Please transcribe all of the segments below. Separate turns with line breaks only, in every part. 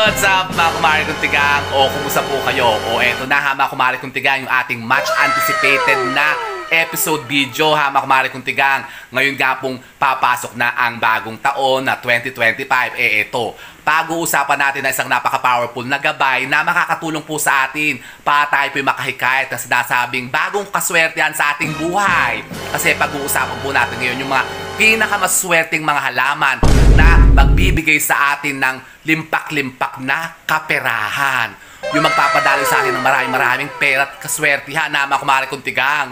What's up mga kumari kong tigang? O kumusta po kayo? O eto na ha mga kumari kong tigang, yung ating much anticipated na episode video ha mga kumari kong tigang. Ngayon nga pong papasok na ang bagong taon na 2025. Eto, pag-uusapan natin na isang napaka-powerful na gabay na makakatulong po sa atin para tayo po'y makahikayat na sinasabing bagong kaswertehan sa ating buhay. Kasi pag-uusapan po natin ngayon yung mga pinakamaswerteng mga halaman na magbibigay sa atin ng limpak-limpak na kaperahan. Yung magpapadaloy sa atin ng maraming pera at kaswertihan na mga kumari kong tigang.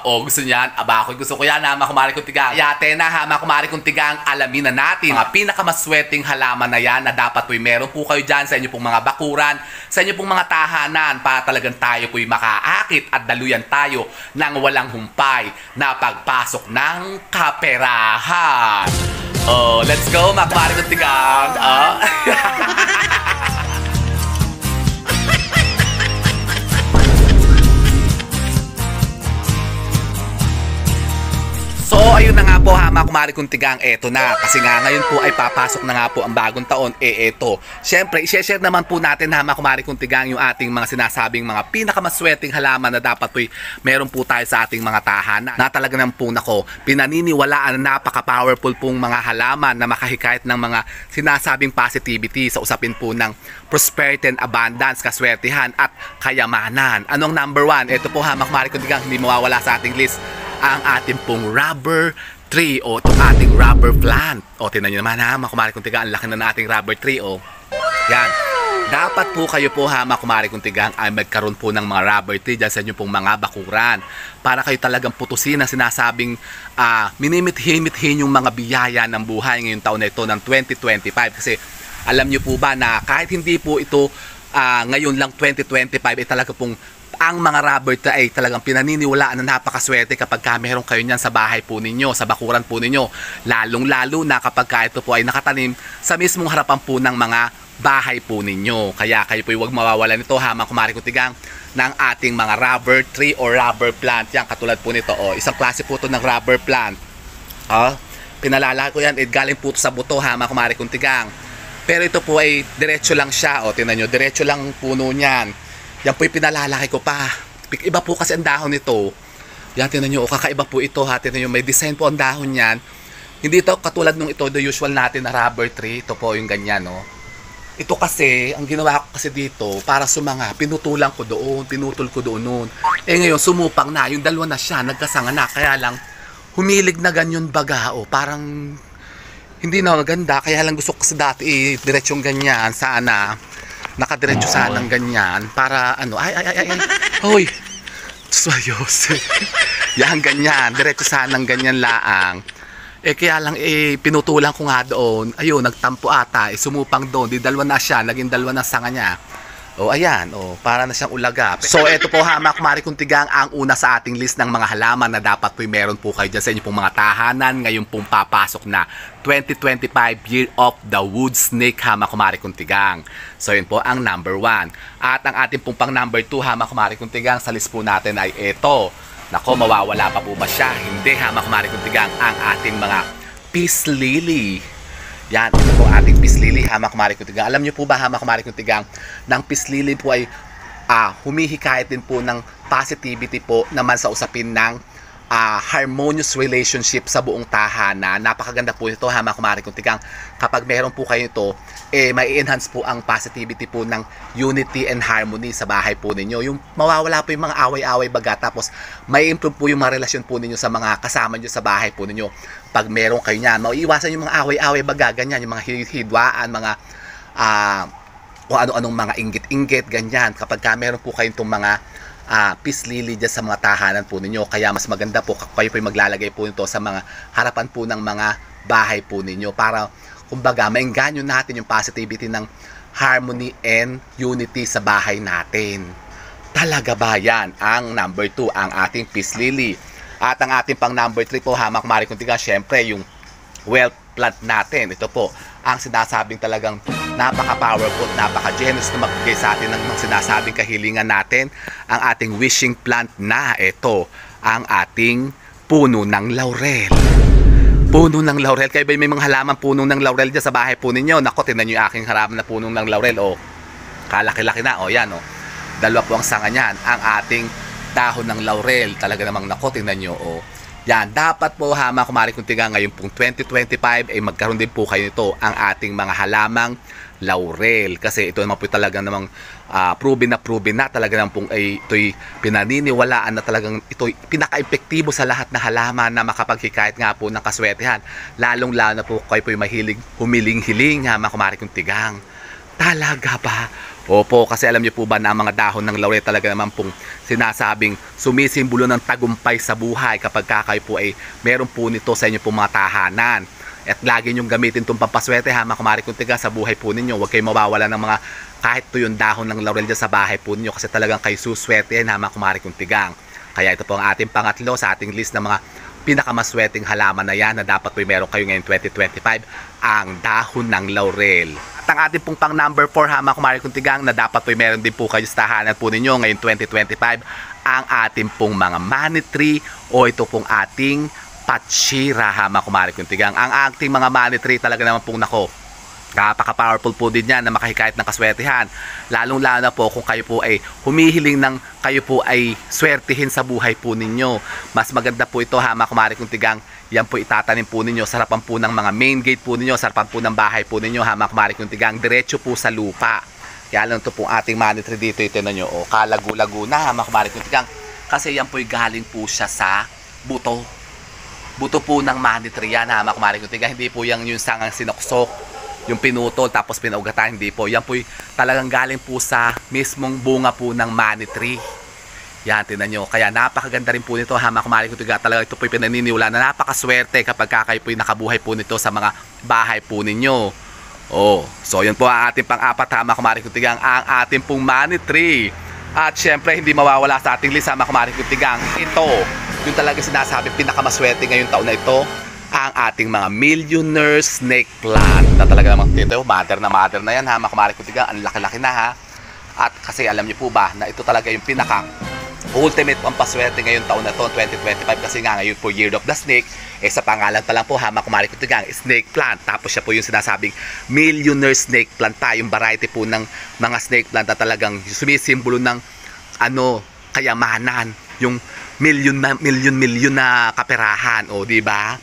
Gusto niyan? Ako gusto ko yan ha mga kumari kong tigang. Yate na ha mga kumari kong tigang, alamin na natin mga pinakamaswerteng halaman na yan na dapat po'y meron po kayo dyan sa inyo pong mga bakuran, sa inyo pong mga tahanan para talagang tayo po'y makaakit at daluyan tayo ng walang humpay na pagpasok ng kaperahan. Let's go mga kumari kong tigang. So, ayun na nga po ha mga kumari kong tigang, eto na. Kasi nga ngayon po ay papasok na nga po ang bagong taon. Eto. Siyempre, i-share naman po natin ha mga kumari kong tigang yung ating mga sinasabing mga pinakamaswerteng halaman na dapat po'y meron po tayo sa ating mga tahanan. Na talaga ng po nako, pinaniniwalaan na napaka-powerful pong mga halaman na makahikayat ng mga sinasabing positivity sa usapin po ng prosperity and abundance, kaswertihan at kayamanan. Anong number 1? Eto po ha mga kumari kong tigang, hindi mawawala sa ating list ang ating pong rubber tree o itong ating rubber plant. Tingnan nyo naman ha mga kumari kong tigang, ang laki na ating rubber tree yan. Dapat po kayo po ha mga kumari kong tigang ay magkaroon po ng mga rubber tree dyan sa inyo pong mga bakuran para kayo talagang putusin na sinasabing minimit-himit-hin yung mga biyaya ng buhay ngayong taon na ito ng 2025. Kasi alam nyo po ba na kahit hindi po ito ngayon lang 2025 ay talaga pong ang mga rubber tree ay talagang pinaniniwalaan na napakaswerte kapag meron kayo niyan sa bahay po ninyo, sa bakuran po ninyo. Lalong-lalo na kapag ito po ay nakatanim sa mismong harapan po ng mga bahay po ninyo. Kaya kayo po huwag mawawalan nito ha mga kumari kong tigang ng ating mga rubber tree o rubber plant. Yan, katulad po nito. Isang klase po ito ng rubber plant. Pinalalaki ko yan. Galing po ito sa buto ha mga kumari kong tigang. Pero ito po ay diretso lang siya. Tingnan nyo, diretso lang puno niyan. Yan po yung pinalalaki ko pa. Iba po kasi ang dahon nito. Yan, tingnan nyo, kakaiba po ito ha. Tingnan nyo, may design po ang dahon yan. Hindi ito katulad nung ito, the usual natin na rubber tree. Ito po yung ganyan, Ito kasi, ang ginawa ko kasi dito, para sumanga, pinutulan ko doon, pinutol ko doon noon. Ngayon, sumupang na, yung dalawa na siya, nagkasanga na. Kaya lang, humilig na ganyan baga, parang hindi na maganda. Kaya lang gusto ko kasi dati, diretsong ganyan, sana nakadiretso sana ng ganyan para hoy sayos. Yan ganyan, diretso sana ng ganyan laang. Kaya lang pinutulan ko nga doon. Ayun, nagtampo ata, sumupang doon, di dalawa na siya, naging dalawa na sanga niya. Ayan, para na siyang ulaga. So, eto po ha, mga kumari kong tigang, ang una sa ating list ng mga halaman na dapat po'y meron po kayo dyan sa inyo pong mga tahanan. Ngayon pong papasok na 2025 Year of the Wood Snake ha, mga kumari kong tigang. So, yun po ang number 1. At ang ating pong pang number 2 ha, mga kumari kong tigang, sa list po natin ay eto. Nako, mawawala pa po ba siya? Hindi ha, mga kumari kong tigang, ang ating mga peace lily. Yan, ito po ating peace lily ha mga kumari kong tigang. Alam niyo po ba ha mga kumari kong tigang, ng peace lily po ay humihikayat din po ng positivity po naman sa usapin ng harmonious relationship sa buong tahanan. Napakaganda po ito ha mga kumari kong tigang. Kapag meron po kayo ito, may enhance po ang positivity po ng unity and harmony sa bahay po ninyo. Yung mawawala po yung mga away-away baga, tapos may improve po yung mga relasyon po ninyo sa mga kasama nyo sa bahay po ninyo. Pag meron kayo niyan, maiiwasan yung mga away-away baga, ganyan, yung mga hidwaan, mga o ano-anong mga inggit-inggit, ganyan. Kapag meron po kayong itong mga peace lily dyan sa mga tahanan po ninyo. Kaya mas maganda po kayo po maglalagay po nito sa mga harapan po ng mga bahay po ninyo para kumbaga maengganyo natin yung positivity ng harmony and unity sa bahay natin. Talaga ba yan ang number 2, ang ating peace lily? At ang ating pang number 3 po ha mga kumari kong tigang, syempre yung wealth plant natin. Ito po ang sinasabing talagang napaka-powerful, napaka-generous na magbigay sa atin ng sinasabing kahilingan natin, ang ating wishing plant na ito, ang ating puno ng laurel. Puno ng laurel. Kayo ba may mga halaman punong ng laurel dyan sa bahay po ninyo? Nako, tingnan nyo yung aking halaman na punong ng laurel. O, kalaki-laki na. O, yan o. Dalawa po ang sanga niyan. Ang ating dahon ng laurel. Talaga namang nako, tingnan nyo. O, yan. Dapat po mga kumari kung tiga ngayon pong 2025 ay magkaroon din po kayo nito ang ating mga halamang laurel. Kasi ito naman po talaga namang proven na talaga naman pong ito'y pinaniniwalaan na talagang ito'y pinaka-epektibo sa lahat na halaman na makapaghikayat nga po ng kaswertehan. Lalong-lalo na po kayo po'y mahilig humiling-hiling mga kumari kong tigang. Talaga ba? Opo, kasi alam niyo po ba na ang mga dahon ng laurel talaga naman pong sinasabing sumisimbolo ng tagumpay sa buhay kapag kayo po ay meron po nito sa inyo pong mga tahanan. At lagi niyong gamitin itong pampaswerte ha mga kumari kong tiga sa buhay po ninyo. Huwag kayong mawawala ng mga kahit to yung dahon ng laurel dyan sa bahay po ninyo kasi talagang kayo suswerte ha mga kumari kong tigang. Kaya ito po ang ating pangatlo sa ating list ng mga pinakamaswerteng halaman na yan na dapat po meron kayo ngayon 2025, ang dahon ng laurel. At ang ating pong pang number 4 ha mga kumari kong tigang na dapat po meron din po kayo sa tahanan po ninyo ngayon 2025, ang ating pong mga money tree o ito pong ating patsyira ha mga kumari kong tigang. Ang ating mga money tree talaga naman pong nako, napaka-powerful po din yan na makahikayat ng kaswertehan. Lalong-lalo na po kung kayo po ay humihiling ng kayo po ay swertihin sa buhay po ninyo. Mas maganda po ito ha mga kumari kong tigang. Yan po itatanim po ninyo sa harapan po ng mga main gate po ninyo, sa harapan po ng bahay po ninyo ha mga kumari kong tigang. Diretso po sa lupa. Kaya lang ito pong ating money tree dito, ito na nyo. O, kalagu-lagu na ha mga kumari kong tigang. Kasi yan po galing po siya sa buto. Buto po ng money tree yan ha mga kumari kong tigang. Hindi po yung sangang sinoksok, yung pinutol tapos pinaugatan, hindi po. Yan po talagang galing po sa mismong bunga po ng money tree. Yan, tinan nyo. Kaya napakaganda rin po nito ha mga kumari kong tigang. Talaga ito po pinaniniwala na napakaswerte kapag kayo po nakabuhay po nito sa mga bahay po ninyo. Oh, so yun po ang ating pang-apat ha mga kumari kong tigang, ang ating pong money tree. At syempre hindi mawawala sa ating list ha mga kumari kong tigang, ito yung talaga sinasabi pinakamaswerte ngayong taon na ito, ang ating mga millionaire snake plant na talaga namang ito, mother na yan ha mga kumari kong tigang. Ang laki-laki na ha. At kasi alam niyo po ba na ito talaga yung pinaka ultimate pampaswerte ngayong taon na to 2025 kasi nga ngayon po Year of the Snake. Sa pangalan pa lang po ha mga kumari kong tigang, snake plant. Tapos siya po yung sinasabing millionaire snake plant pa, yung variety po ng mga snake plant na talagang sumisimbolo ng kayamanan, yung milyon na kaperahan, o di ba?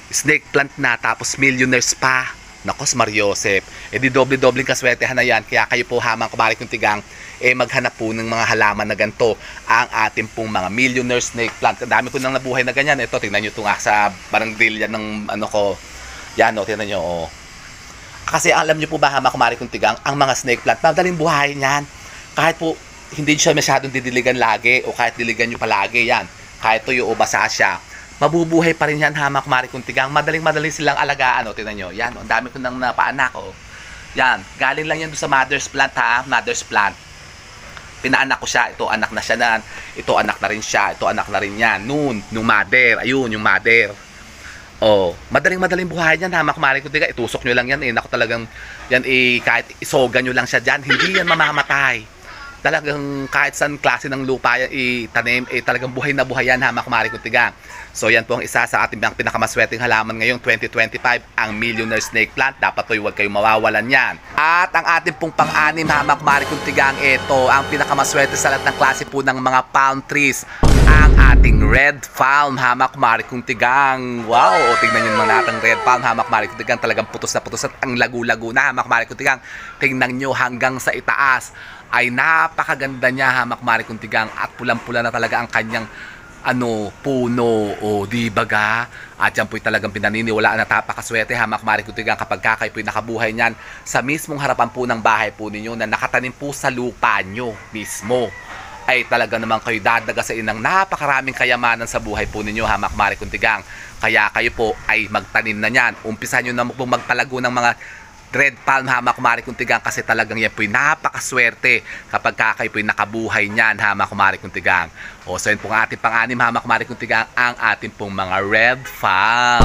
Snake plant na tapos millionaires pa. Nakos Mariosep. Di doble-dobleng kaswertehan na yan. Kaya kayo po ha mga kumari kong tigang, maghanap po ng mga halaman na ganito, ang ating pong mga millionaire snake plant. Ang dami ko nang nabuhay na ganyan. Ito, tingnan nyo ito nga sa barangay yan ng ko. Yan o, tingnan nyo o. Kasi alam nyo po ba ha mga kumari kong tigang, ang mga snake plant, madaling buhay yan. Kahit po hindi siya masyadong didiligan lagi o kahit diligan nyo palagi yan, kahit tuyo o basa siya, mabubuhay pa rin yan ha mga kumari kong tigang. Madaling silang alagaan o, tingnan nyo. Yan o, ang dami ko nang napaanak o. Yan, galing lang yan doon sa mother's plant ha, mother's plant. Pinaanak ko siya, ito anak na siya na, ito anak na rin siya, ito anak na rin yan, nung mother, ayun yung mother. Oh, madaling buhay yan ha mga kumari kong tigang. Itusok nyo lang yan naku talagang yan kahit isogan nyo lang siya dyan, hindi yan mamamatay. Talagang kahit saan klase ng lupa yan itanim, talagang buhay na buhay yan ha mga kumari kong tigang. So yan po ang isa sa ating pinakamaswerteng halaman ngayong 2025, ang millionaire snake plant. Dapat po huwag kayong mawawalan yan. At ang ating pong pang-anim ha mga kumari kong tigang, ito ang pinakamaswerte sa lahat ng klase po ng mga palm trees, ang ating red palm ha mga kumari kong tigang. Wow, tingnan nyo naman natin red palm ha mga kumari kong tigang. Talagang putos na putos at ang lagu-lagu na ha mga kumari kong tigang. Tingnan nyo hanggang sa itaas ay napakaganda niya ha mga kumari kong tigang, at pulang-pula na talaga ang kanyang puno o di baga. At yan po'y talagang pinaniniwalaan na napakaswerte ha mga kumari kong tigang kapag kayo po'y nakabuhay niyan sa mismong harapan po ng bahay po ninyo na nakatanim po sa lupa nyo mismo. Ay talaga naman kayo dadagasain ng napakaraming kayamanan sa buhay po ninyo ha mga kumari kong tigang. Kaya kayo po ay magtanim na niyan. Umpisa nyo na pong magpalago ng mga red palm ha mga kumari kong tigang, kasi talagang yan po'y napakaswerte kapag kayo po'y nakabuhay niyan ha mga kumari kong tigang. O so yun pong ating pang-anim ha mga kumari kong tigang, ang ating pong mga red palm.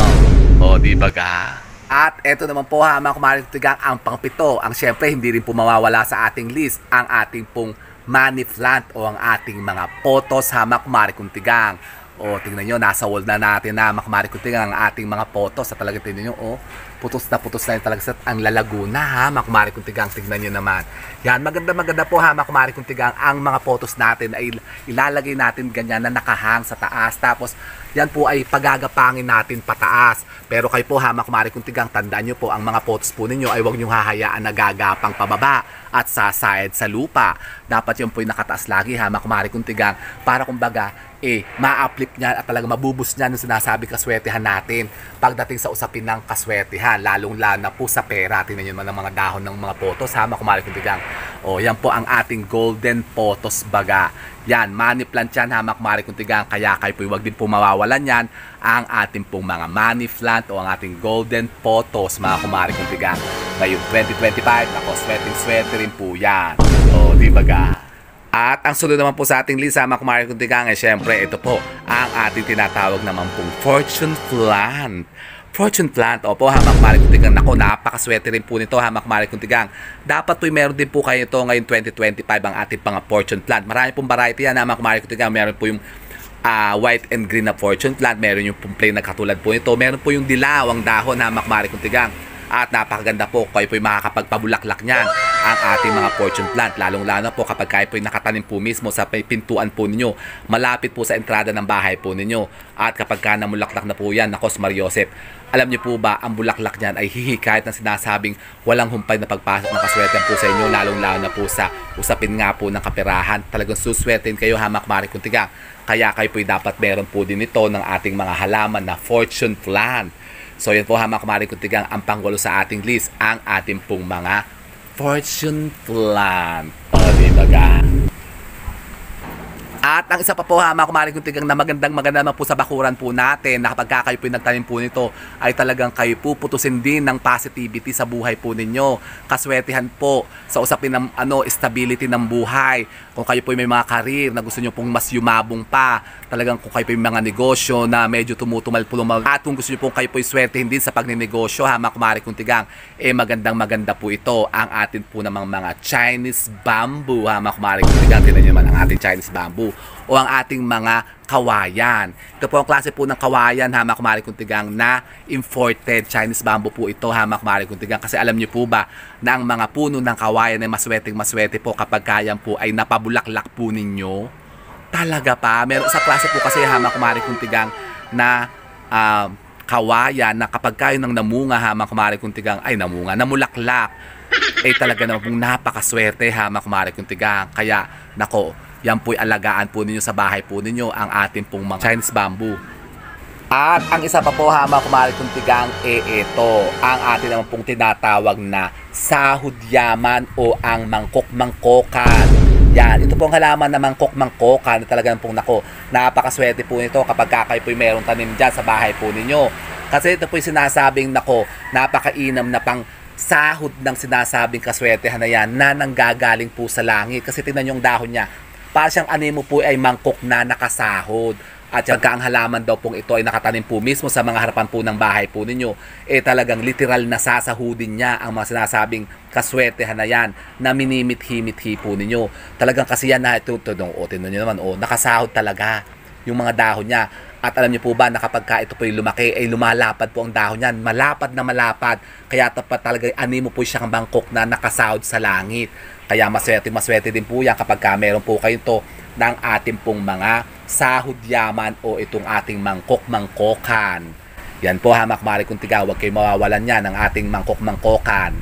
O di ba ga? At eto naman po ha mga kumari kong tigang, ang pang-pito, ang syempre hindi rin po mawawala sa ating list, ang ating pong money plant o ang ating mga potos ha mga kumari kong tigang. O, tingnan nyo, nasa wall na natin na makumari kuntigang ang ating mga photos. Sa talaga tingnan nyo, putos na yun talaga sa ang lalaguna ha, makumari kuntigang, tingnan nyo naman. Yan, maganda po ha, makumari kuntigang, ang mga photos natin ay ilalagay natin ganyan na nakahang sa taas. Tapos, yan po ay pagagapangin natin pataas. Pero kayo po ha, makumari kuntigang, tandaan nyo po, ang mga photos po ninyo ay huwag nyo hahayaan na gagapang pababa at sasayad sa lupa. Dapat yun po yung nakataas lagi ha, makumari kuntigang, para kumbaga, ma-uplift niyan at talaga mabubus niyan yung sinasabing kaswertehan natin pagdating sa usapin ng kaswertehan, lalong-lalo na po sa pera. Tingnan nyo naman ang mga dahon ng mga photos ha, makumari kuntigang. O, yan po ang ating golden photos baga. Yan, money plant yan ha, makumari kuntigang, kaya kayo po huwag din po mawawalan yan ang ating pong mga money plant o ang ating golden photos, mga kumari kuntigang. Ngayong 2025, ako, swerte rin po yan. O, di baga? At ang sunod naman po sa ating list, mga kumari kuntigang, syempre ito po ang ating tinatawag naman pong fortune plant. Fortune plant, opo ha, mga kumari kuntigang, nako, napakaswerte rin po nito ha, mga kumari kuntigang. Dapat po meron din po kayo ito ngayong 2025 ang ating mga fortune plant. Marami pong variety yan ha, mga kumari kuntigang. Meron po yung white and green na fortune plant, meron yung plain na katulad po nito, meron po yung dilaw ang dahon ha, mga kumari kuntigang. At napakaganda po, kayo po yung makakapagpabulaklak niyan ang ating mga fortune plant. Lalong-lalo po kapag kayo po yung nakatanim po mismo sa pintuan po ninyo, malapit po sa entrada ng bahay po ninyo. At kapag ka namulaklak na po yan, nakos Mariosep, alam niyo po ba, ang bulaklak niyan ay hihikayat ng sinasabing walang humpay na pagpasok ng kaswerte po sa inyo, lalong-lalo na po sa usapin nga po ng kaperahan. Talagang suswertein kayo ha, mga kumari kuntigang. Kaya kayo po dapat meron po din ito ng ating mga halaman na fortune plant. So yan po ha, mga kumari kuntigang, ang pangwalo sa ating list, ang ating pong mga fortune plant. O, di ba ga? At ang isa pa po ha, mga kumari kuntigang, na maganda naman po sa bakuran po natin, na kapag kayo po nagtanim po nito, ay talagang kayo po putusin din ng positivity sa buhay po ninyo. Kaswertihan po sa usapin ng stability ng buhay. Kung kayo po may mga karir na gusto nyo pong mas yumabong pa, talagang kung kayo po may mga negosyo na medyo tumutumal-pulumal, at kung gusto nyo pong kayo po swertehin din sa pagninegosyo ha, mga kumari kuntigang, maganda po ito ang atin po namang mga Chinese bamboo ha, mga kumari kuntigang. Tingnan nyo naman ang ating Chinese bamboo o ang ating mga kawayan. Ito po ang klase po ng kawayan ha, mga kumari kuntigang, na imported Chinese bamboo po ito ha, mga kumari kuntigang. Kasi alam niyo po ba na ang mga puno ng kawayan ay maswerte po kapag kayan po ay napabulaklak po ninyo? Talaga pa, meron sa klase po kasi ha, mga kumari kuntigang, na kawayan na kapag kayo nang namunga ha, mga kumari kuntigang, namulaklak, talaga naman pong napakaswerte ha, mga kumari kuntigang. Kaya nako, yan po'y alagaan po ninyo sa bahay po ninyo, ang ating pong mga Chinese bamboo. At ang isa pa po ha, mga kumari kuntigang, ito ang ating naman pong tinatawag na sahod yaman o ang mangkok-mangkokan. Yan, ito pong halaman na mangkok-mangkokan na talagang pong nako, napakaswerte po nito kapag kayo po'y mayroong tanim dyan sa bahay po ninyo. Kasi ito po'y sinasabing nako, napakainam na pang sahod ng sinasabing kaswertehan na yan na nanggagaling po sa langit. Kasi tingnan yung dahon niya, para siyang animo po ay mangkok na nakasahod. At pagka ang halaman daw pong ito ay nakatanim po mismo sa mga harapan po ng bahay po ninyo, talagang literal na sasahudin niya ang mga sinasabing kaswertehan na yan na minimithi-mithi po ninyo. Talagang kasi yan na ito, tingnan nyo naman, nakasahod talaga yung mga dahon niya. At alam niyo po ba na kapag ka ito po lumaki, lumalapad po ang dahon niyan, malapad na malapad. Kaya tapat talaga animo po siya ng bangkok na nakasahod sa langit. Kaya maswerte din po yan kapag ka meron po kayo ito ng ating pong mga sahod yaman o itong ating mangkok-mangkokan. Yan po ha, mga kumari kuntigang, huwag kayo mawawalan yan ng ating mangkok-mangkokan.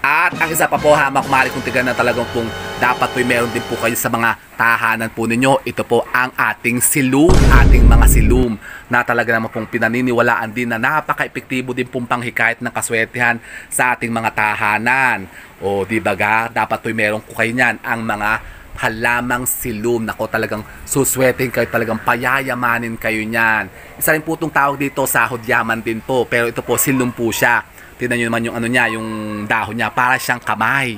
At ang isa pa po ha, mga kumari kuntigang, na talagang pong dapat po meron din po kayo sa mga tahanan po ninyo. Ito po ang ating silum, ating mga silum na talaga naman pong pinaniniwalaan din na napaka-epektibo din pong panghikayat ng kaswertehan sa ating mga tahanan. O di ba ga, dapat po meron ko kayo niyan ang mga halamang silum. Nako, talagang suswertein kayo, talagang payayamanin kayo niyan. Isa rin po itong tawag dito, sahod yaman din po, pero ito po silum po siya. Tingnan nyo naman yung niya, yung dahon niya, para siyang kamay.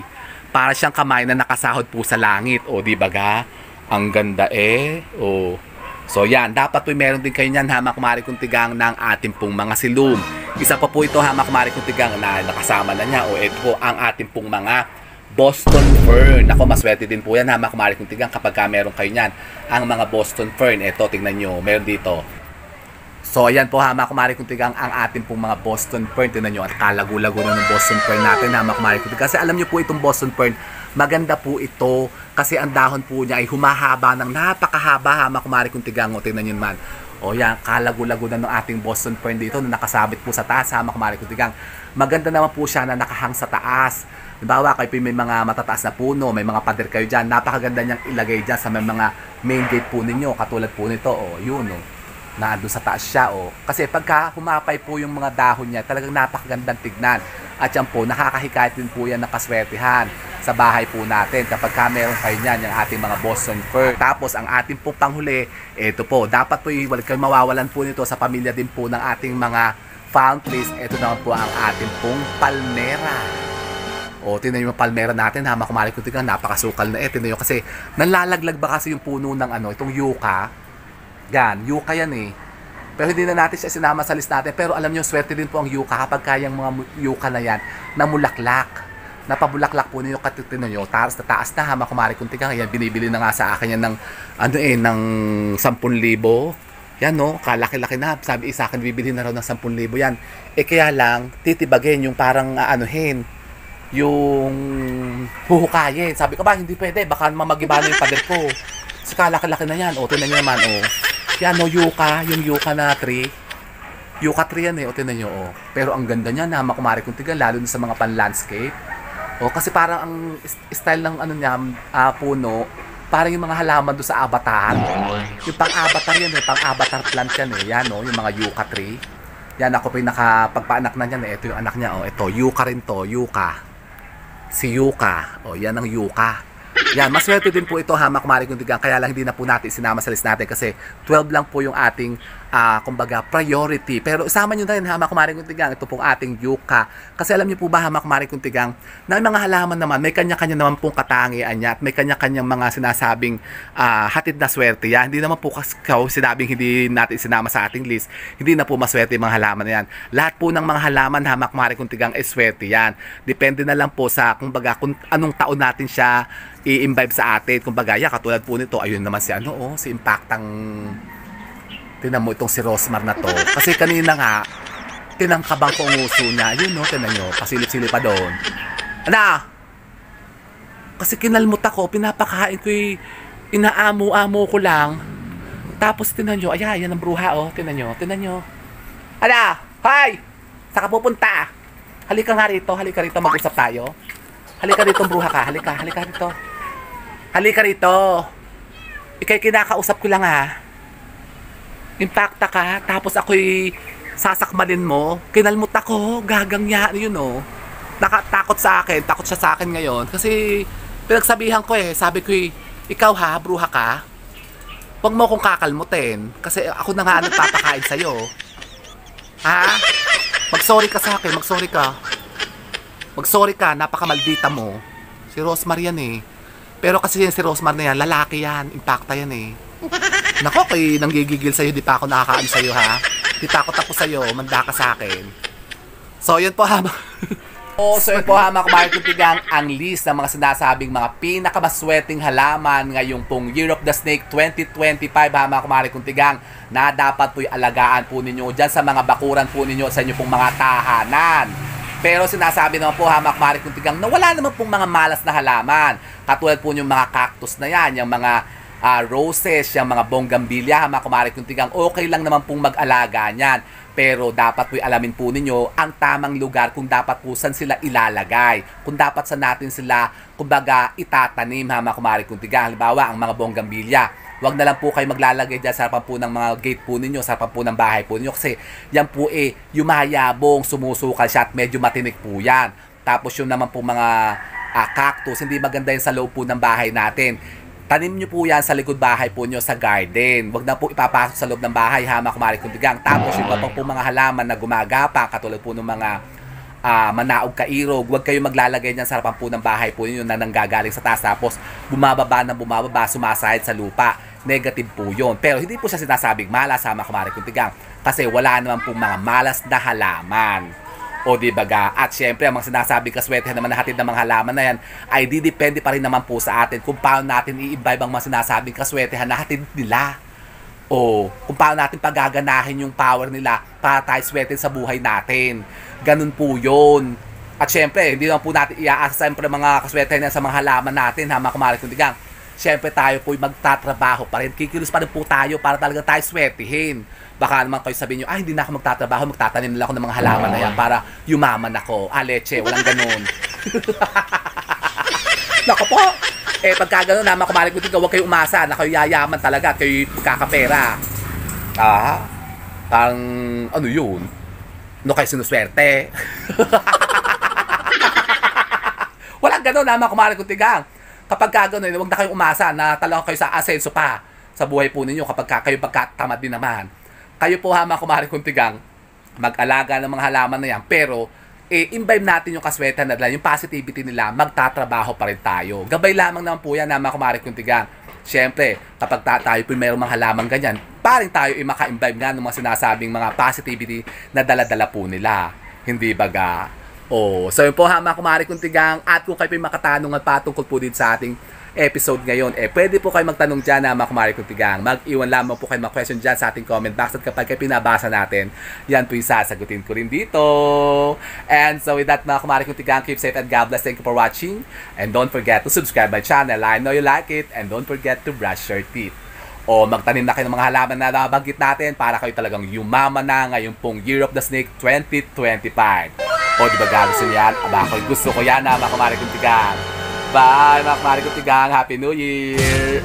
Para siyang kamay na nakasahod po sa langit. O, di ba ga? Ang ganda O. So, yan. Dapat po meron din kayo niyan, ha, mga kumari kuntigang, ng ating pong mga silum. Isa pa po ito, ha, mga kumari kuntigang, na nakasama na niya. O, ito po ang ating pong mga Boston Fern. Ako, maswerte din po yan ha, mga kumari kong tigang, kapag meron kayo niyan. Ang mga Boston Fern, eto, tingnan nyo, meron dito. So, ayan po ha, mga kumari kong tigang, ang ating pong mga Boston Fern. Tingnan nyo, at kalago-lago na ng Boston Fern natin ha, mga kumari kong tigang. Kasi alam nyo po itong Boston Fern, maganda po ito. Kasi ang dahon po niya ay humahaba ng napakahaba ha, mga kumari kong tigang. O, tingnan nyo naman. O yan, kalago-lago na ng ating Boston Fern dito na nakasabit po sa taas ha, mga kumari kong tigang. Maganda naman po siya na nakahang sa taas. Halimbawa, kayo may mga matataas na puno, may mga pader kayo dyan, napakaganda niyang ilagay dyan sa may mga main gate po ninyo, katulad po nito, o, yun, o, na doon sa taas siya, o. Kasi pagka humapay po yung mga dahon niya, talagang napakagandang tignan. At yan po, nakakahikayat din po yan ng kaswertihan sa bahay po natin kapag meron kayo niyan, yung ating mga Boston Fir. Tapos, ang ating pong panghuli, ito po, dapat po huwag kayo mawawalan po nito sa pamilya din po ng ating mga found trees. Ito naman po ang ating pong palmera. O, tingnan yung palmera natin ha, mga kumari kong tigang, napakasukal na tingnan nyo kasi nalalaglag ba kasi yung puno ng itong yuka. Yan, yuka yan eh. Pero hindi na natin siya sinama sa list natin. Pero alam nyo, swerte din po ang yuka kapag kayang mga yuka na yan, namulaklak. Napabulaklak po ninyo, tingnan nyo, taas na ha, mga kumari kong tigang. Yan, binibili na nga sa akin yan ng, ng 10,000. Yan no, kalaki-laki na. Sabi sa akin, bibili na raw ng 10,000 yan. Kaya lang, titibagin yung parang yung huhukayin. Sabi ko ba, hindi pwede. Baka mamagiba na yung pader ko. Kasi kalaki-laki na yan. O, tinan nyo naman, o. Yan, o, yuka. Yung yuka na tree. Yuka tree yan, eh. O, tinan nyo, o. Pero ang ganda niya na makumari kong tigan, lalo na sa mga pan-landscape. O, kasi parang ang style ng niya, puno, parang yung mga halaman doon sa avatar. Yung pang-avatar yan, eh. Pang-avatar plant yan, eh. Yan, o, yung mga yuka tree. Yan, ako pa yung nakapagpaanak na yan, eh. Ito yung anak niya, o. Ito, yuka rin to, yuka. Si Yuka. O, yan ang Yuka. Yan, maswerte din po ito ha, mga kumari kong tigang. Kaya lang hindi na po natin sinama sa list natin kasi 12 lang po yung ating, kumbaga, priority. Pero isama nyo na rin ha, mga kumari kong tigang. Ito pong ating Yuka. Kasi alam nyo po ba ha, mga kumari kong tigang, na mga halaman naman, may kanya-kanya naman pong katangian niya at may kanya-kanyang mga sinasabing hatid na swerte yan. Hindi naman po sinabing hindi natin sinama sa ating list. Hindi na po maswerte yung mga halaman na yan. Lahat po ng mga halaman ha, mga kumari kong tigang, ay swerte yan. Depende na lang po sa, kumbaga, kung anong taon natin siya i-imbibe sa atin. Kumbaga, katulad po nito, ayun naman si si Impactang, tinan mo itong si Rosmar na to. Kasi kanina nga, tinangkabang ko ang uso niya. Yun no, tinan nyo, pasilip-silip pa doon. Kasi kinalmot ako, pinapakain ko inaamo-amo ko lang. Tapos tinan nyo, yan ang bruha oh, tinan nyo. Hoy! Saan ka pupunta? Halika nga rito, mag-usap tayo. Halika rito, bruha ka, halika rito. Halika rito. Ikay kinakausap ko lang ha. Impacta ka, tapos ako'y sasakmalin mo. Kinalmot ako, gagangya, yun o. Nakatakot sa akin, takot siya sa akin ngayon. Kasi pinagsabihan ko sabi ko ikaw ha, bruha ka. Huwag mo akong kakalmutin. Kasi ako na nga nagpapakain sa'yo. Ha? Mag-sorry ka sa akin, mag-sorry ka. Mag-sorry ka, napakamaldita mo. Si Rosmar yan eh. Pero kasi si Rosmar na yan, lalaki yan, Impacta yan eh. Nako, kay nanggigigil sa'yo, di pa ako nakakaano sa'yo ha. Di pa ako tapos sa'yo, manda ka sa akin. So, yun po ha. So yun po ha, mga kumari kong tigang, ang list ng mga sinasabing mga pinakamaswerteng halaman ngayong pong Year of the Snake 2025 ha, mga kumari kong tigang, na dapat po'y alagaan po ninyo dyan sa mga bakuran po ninyo sa inyo pong mga tahanan. Pero sinasabi naman po ha, mga kumari kong tigang, na wala naman pong mga malas na halaman. Katulad po yung mga cactus na yan, yung mga roses, yung mga bonggambilya, mga kumari kong tigang, okay lang naman pong mag-alaga niyan. Pero dapat po'y alamin po ninyo ang tamang lugar kung dapat po saan sila ilalagay. Kung dapat sa natin sila, kumbaga, itatanim ha, mga kumari kong tigang. Halimbawa, ang mga bonggambilya. Huwag na lang po kayo maglalagay dyan sa harapan po ng mga gate po ninyo, sa harapan po ng bahay po ninyo. Kasi yan po yumayabong, sumusukal siya at medyo matinik po yan. Tapos yung naman po mga cactus, hindi maganda yan sa loob po ng bahay natin. Tanim nyo po yan sa likod bahay po nyo sa garden. Huwag na po ipapasok sa loob ng bahay ha, mga kumari kong tigang. Tapos yung iba po mga halaman na gumagapa, katulad po ng mga manaog kairog, huwag kayo maglalagay niyan sa harapan po ng bahay po ninyo na nanggagaling sa taas. Tapos bumababa, sumasahid sa lupa. Negative po yun. Pero hindi po siya sinasabing malas ha, mga kumari kong tigang. Kasi wala naman po mga malas na halaman. O di baga? At syempre, ang mga sinasabing kaswertehan naman na hatid ng mga halaman na yan ay didepende pa rin naman po sa atin kung paano natin i-imbibe ang mga sinasabing kaswertehan na hatid nila. O kung paano natin pagaganahin yung power nila para tayo swertehan sa buhay natin. Ganun po yun. At syempre, hindi naman po natin iaasa siyempre mga kaswertehan sa mga halaman natin, ha, mga kumare kong tigang. Syempre tayo po magtatrabaho pa rin. Kikilos pa rin po tayo para talaga tayo swertihin. Baka naman kayo sabihin nyo, ay hindi na ako magtatrabaho, magtatanim nila ako ng mga halaman na yan para yumaman ako. Leche, walang ganun. Nako po! Pagka ganun naman kumari ko tingnan, huwag kayo umasa na kayo yayaman talaga, kayo kakapera. Parang, ano yun? Ano kayo sinuswerte? Walang ganun naman kumari ko tingnan. Kapag gano'n, huwag na kayong umasa na talagang kayo sa asenso pa sa buhay po ninyo kapag kayo pagkatamad din naman. Kayo po mga kumari kong tigang, mag-alaga ng mga halaman na yan, pero imbibe natin yung kaswetan nila, yung positivity nila, magtatrabaho pa rin tayo. Gabay lamang naman po yan mga kumari kong tigang. Siyempre, kapag tayo po mayroong mga halaman ganyan, paring tayo maka-imbibe nga ng mga sinasabing mga positivity na dala-dala po nila. Hindi baga? So yun po ha mga kumari kong tigang, at kung kayo po yung makatanungan patungkol po din sa ating episode ngayon, pwede po kayo magtanong dyan ha mga kumari kong tigang. Mag-iwan lamang po kayo mag-question dyan sa ating comment box, at kapag kayo pinabasa natin, yan po yung sasagutin ko rin dito. And so with that mga kumari kong tigang, keep safe and God bless. Thank you for watching, and don't forget to subscribe my channel. I know you like it, and don't forget to brush your teeth. O magtanim na kayo ng mga halaman na nabanggit natin para kayo talagang yumaman na ngayong pong Year of the Snake 2025. O di ba gusto niyan? Aba, gusto ko yan mga kumari kong tigang. Bye mga kumari kong tigang. Happy New Year!